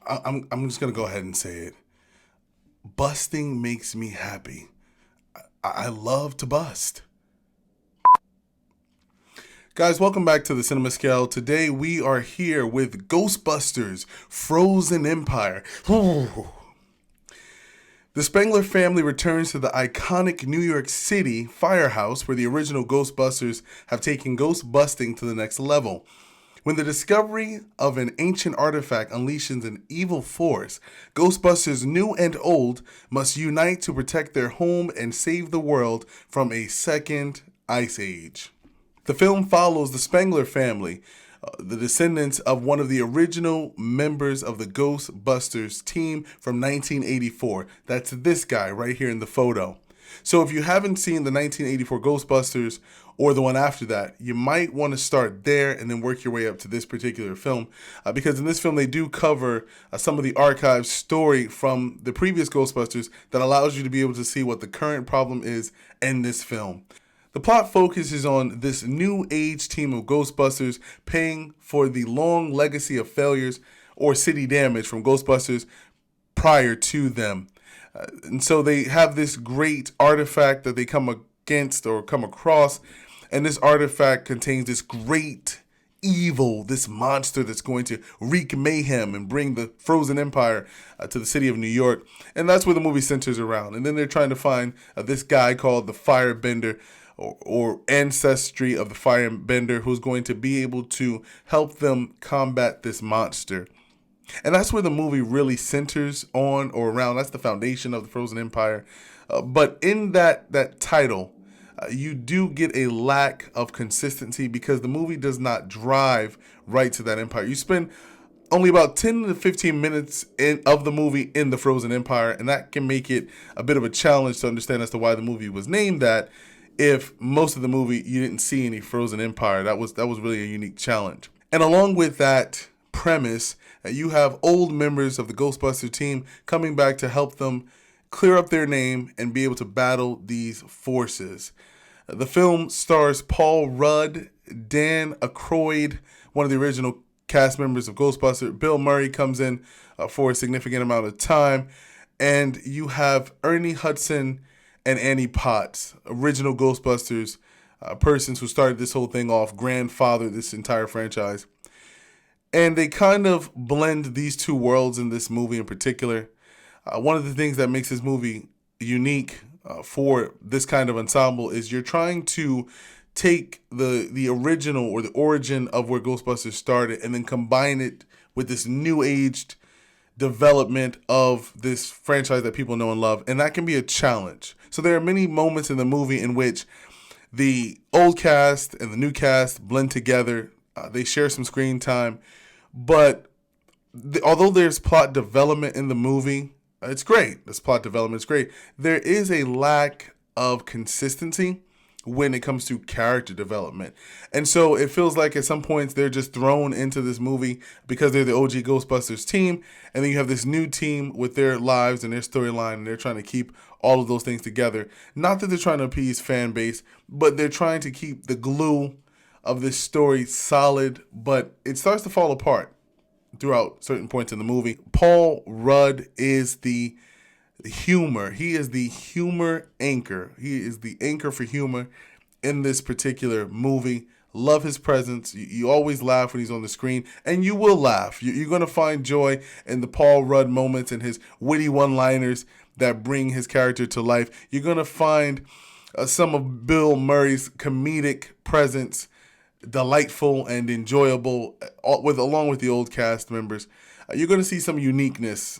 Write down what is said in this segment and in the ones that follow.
I'm just gonna go ahead and say it. Busting makes me happy. I love to bust. Guys, welcome back to the Cinema Scale. Today we are here with Ghostbusters Frozen Empire. The Spengler family returns to the iconic New York City firehouse where the original Ghostbusters have taken ghost busting to the next level. When the discovery of an ancient artifact unleashes an evil force, Ghostbusters new and old must unite to protect their home and save the world from a second ice age. The film follows the Spengler family, the descendants of one of the original members of the Ghostbusters team from 1984. That's this guy right here in the photo. So if you haven't seen the 1984 Ghostbusters or the one after that, you might want to start there and then work your way up to this particular film, because in this film they do cover some of the archive story from the previous Ghostbusters that allows you to be able to see what the current problem is in this film. The plot focuses on this new age team of Ghostbusters paying for the long legacy of failures or city damage from Ghostbusters prior to them. And so they have this great artifact that they come against or come across, and this artifact contains this great evil, this monster that's going to wreak mayhem and bring the Frozen Empire to the city of New York. And that's where the movie centers around. And then they're trying to find this guy called the Firebender, or ancestry of the Firebender, who's going to be able to help them combat this monster. And that's where the movie really centers on or around. That's the foundation of the Frozen Empire. But in that title, you do get a lack of consistency because the movie does not drive right to that empire. You spend only about 10 to 15 minutes of the movie in the Frozen Empire, and that can make it a bit of a challenge to understand as to why the movie was named that. If most of the movie you didn't see any Frozen Empire, that was really a unique challenge. And along with that premise, you have old members of the Ghostbuster team coming back to help them clear up their name and be able to battle these forces. The film stars Paul Rudd, Dan Aykroyd, one of the original cast members of Ghostbusters. Bill Murray comes in for a significant amount of time, and you have Ernie Hudson and Annie Potts, original Ghostbusters persons who started this whole thing off, grandfather this entire franchise. And they kind of blend these two worlds in this movie in particular. One of the things that makes this movie unique for this kind of ensemble is you're trying to take the original or the origin of where Ghostbusters started and then combine it with this new aged development of this franchise that people know and love, and that can be a challenge. So there are many moments in the movie in which the old cast and the new cast blend together. They share some screen time, but although there's plot development in the movie, it's great. This plot development is great. There is a lack of consistency when it comes to character development. And so it feels like at some points they're just thrown into this movie because they're the OG Ghostbusters team, and then you have this new team with their lives and their storyline, and they're trying to keep all of those things together. Not that they're trying to appease fan base, but they're trying to keep the glue of this story solid, but it starts to fall apart throughout certain points in the movie. Paul Rudd is the humor. He is the humor anchor. He is the anchor for humor in this particular movie. Love his presence. You always laugh when he's on the screen, and you will laugh. You're going to find joy in the Paul Rudd moments and his witty one-liners that bring his character to life. You're going to find some of Bill Murray's comedic presence delightful and enjoyable, along with the old cast members. You're going to see some uniqueness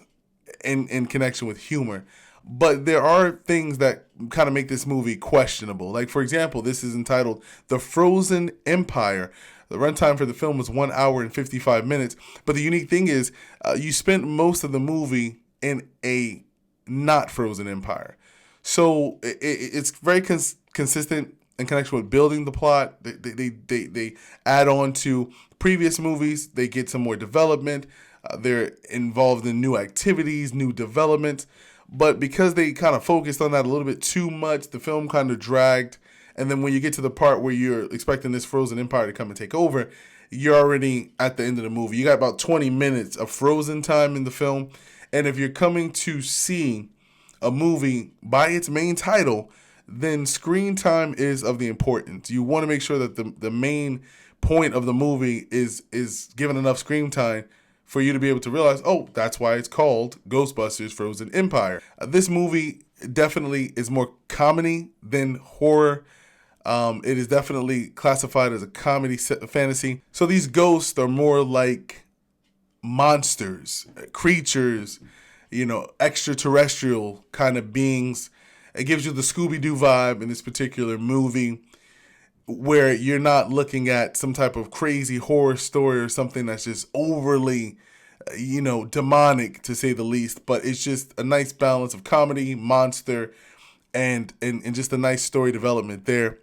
in connection with humor. But there are things that kind of make this movie questionable. Like, for example, this is entitled The Frozen Empire. The runtime for the film was 1 hour and 55 minutes. But the unique thing is you spent most of the movie in a not frozen empire. So it's very consistent in connection with building the plot. They add on to previous movies. They get some more development. They're involved in new activities, new developments. But because they kind of focused on that a little bit too much, the film kind of dragged. And then when you get to the part where you're expecting this frozen empire to come and take over, you're already at the end of the movie. You got about 20 minutes of frozen time in the film. And if you're coming to see a movie by its main title, then screen time is of the importance. You want to make sure that the main point of the movie is given enough screen time for you to be able to realize, oh, that's why it's called Ghostbusters Frozen Empire. This movie definitely is more comedy than horror. It is definitely classified as a comedy fantasy. So these ghosts are more like monsters, creatures, extraterrestrial kind of beings. It gives you the Scooby-Doo vibe in this particular movie, where you're not looking at some type of crazy horror story or something that's just overly, demonic to say the least. But it's just a nice balance of comedy, monster, and just a nice story development there.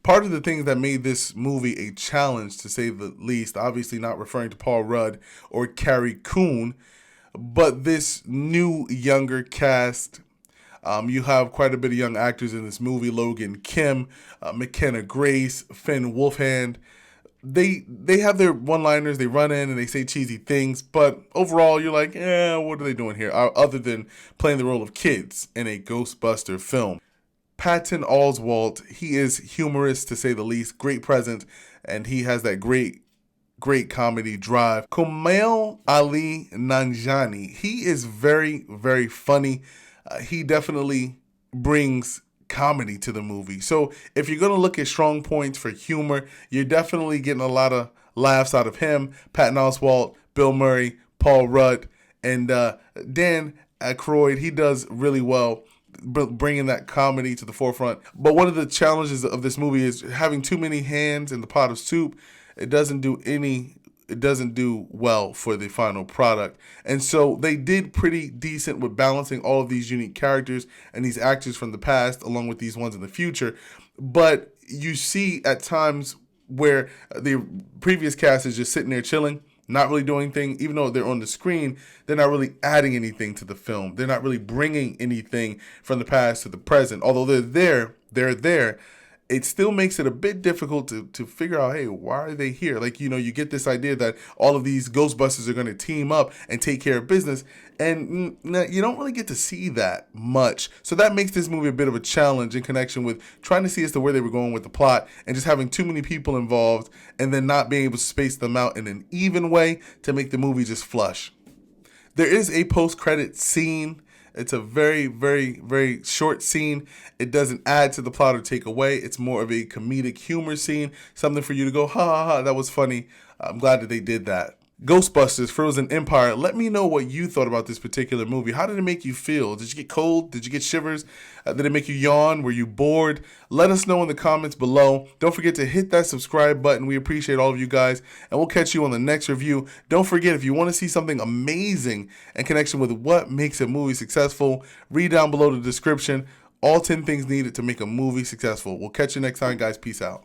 Part of the things that made this movie a challenge, to say the least, obviously not referring to Paul Rudd or Carrie Coon, but this new younger cast. You have quite a bit of young actors in this movie: Logan Kim, McKenna Grace, Finn Wolfhand. They have their one-liners. They run in and they say cheesy things, but overall, you're like, what are they doing here? Other than playing the role of kids in a Ghostbuster film. Patton Oswalt, he is humorous to say the least, great presence, and he has that great comedy drive. Kumail Ali Nanjiani, he is very, very funny. He definitely brings comedy to the movie. So if you're going to look at strong points for humor, you're definitely getting a lot of laughs out of him. Patton Oswalt, Bill Murray, Paul Rudd, and Dan Aykroyd, he does really well bringing that comedy to the forefront. But one of the challenges of this movie is having too many hands in the pot of soup. It doesn't do well for the final product. And so they did pretty decent with balancing all of these unique characters and these actors from the past along with these ones in the future. But you see at times where the previous cast is just sitting there chilling, not really doing anything. Even though they're on the screen, they're not really adding anything to the film. They're not really bringing anything from the past to the present. Although they're there. It still makes it a bit difficult to figure out, hey, why are they here? Like, you get this idea that all of these Ghostbusters are going to team up and take care of business, and you don't really get to see that much. So that makes this movie a bit of a challenge in connection with trying to see as to where they were going with the plot and just having too many people involved and then not being able to space them out in an even way to make the movie just flush. There is a post-credit scene. It's a very, very, very short scene. It doesn't add to the plot or take away. It's more of a comedic humor scene, something for you to go, ha ha ha, that was funny. I'm glad that they did that. Ghostbusters Frozen Empire, let me know what you thought about this particular movie. How did it make you feel? Did you get cold? Did you get shivers? Did it make you yawn? Were you bored? Let us know in the comments below. Don't forget to hit that subscribe button. We appreciate all of you guys, and we'll catch you on the next review. Don't forget, if you want to see something amazing in connection with what makes a movie successful, read down below the description all 10 things needed to make a movie successful. We'll catch you next time, guys. Peace out.